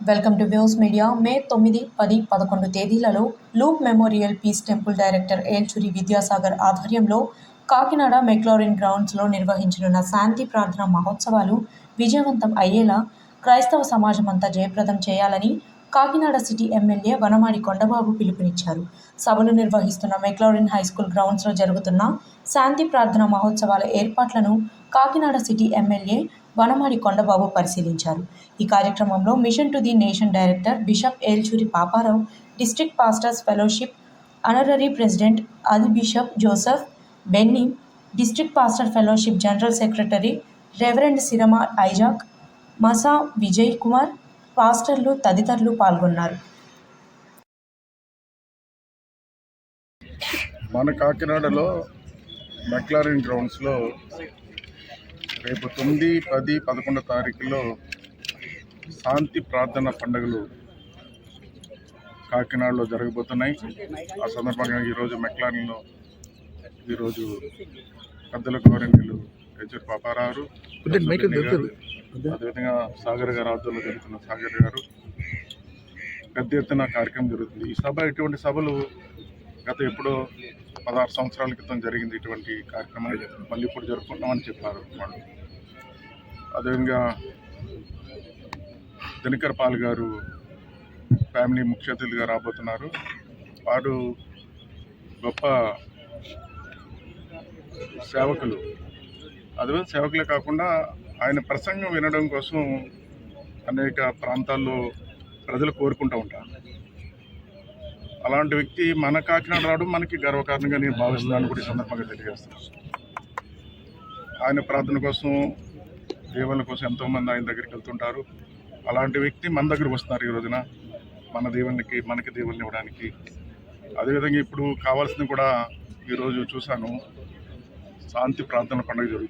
Welcome to Views Media. May 9, 10, 11 తేదీలలో loop memorial peace temple director Elchuri Vidyasagar ఆధ్వర్యంలో Kakinada McLaren గ్రౌండ్స్లో నిర్వహించనున్న శాంతి ప్రార్థన మహోత్సవాలు విజయవంతం అయ్యేలా క్రైస్తవ సమాజమంతా జయప్రదం చేయాలని కాకినాడ సిటీ ఎమ్మెల్యే వనమాడి కొండబాబు పిలుపునిచ్చారు. సభలు నిర్వహిస్తున్న మెక్లారిన్ హైస్కూల్ గ్రౌండ్స్లో జరుగుతున్న శాంతి ప్రార్థన మహోత్సవాల ఏర్పాట్లను కాకినాడ సిటీ ఎమ్మెల్యే వనమాడి కొండబాబు పరిశీలించారు. ఈ కార్యక్రమంలో mission to the nation director bishop Elchuri Paparao, district pastors fellowship honorary president Adi bishop Joseph Benny, district pastor fellowship general secretary reverend Sirama Isaac, Masa Vijay Kumar, పాస్టర్లు తదితరులు పాల్గొన్నారు. మన కాకినాడలో మెక్లారిన్ గ్రౌండ్స్లో రేపు 9, 10, 11 తారీఖుల్లో శాంతి ప్రార్థన పండుగలు కాకినాడలో జరగబోతున్నాయి. ఆ సందర్భంగా ఈరోజు మెక్లారిన్లో ఈరోజు పెద్దల గౌరవనీయులు ఏల్చూరి పాపారావు, అదేవిధంగా సాగర్ గారు ఆధ్వర్యంలో జరుగుతున్న సాగర్ గారు పెద్ద ఎత్తున కార్యక్రమం జరుగుతుంది. ఈ సభ ఇటువంటి సభలు గత ఎప్పుడో 16 సంవత్సరాల క్రితం జరిగింది. ఇటువంటి కార్యక్రమాలు మళ్ళీ ఇప్పుడు జరుపుకుంటామని చెప్పారు వాళ్ళు. అదేవిధంగా దినకర్ పాల్ గారు ఫ్యామిలీ ముఖ్య అతిథిగా రాబోతున్నారు. వారు గొప్ప సేవకులు. అదేవిధంగా సేవకులే కాకుండా ఆయన ప్రసంగం వినడం కోసం అనేక ప్రాంతాల్లో ప్రజలు కోరుకుంటూ ఉంటారు. అలాంటి వ్యక్తి మన కాకినాడ రావడం మనకి గర్వకారణంగా నేను భావిస్తున్నాను కూడా ఈ సందర్భంగా తెలియజేస్తున్నాను. ఆయన ప్రార్థన కోసం, దేవుళ్ళ కోసం ఎంతోమంది ఆయన దగ్గరికి వెళ్తుంటారు. అలాంటి వ్యక్తి మన దగ్గరకు వస్తున్నారు ఈ రోజున మనకి దేవుళ్ళని ఇవ్వడానికి. అదేవిధంగా ఇప్పుడు కావాల్సింది కూడా ఈరోజు చూశాను, శాంతి ప్రార్థన పండుగ జరుగుతుంది.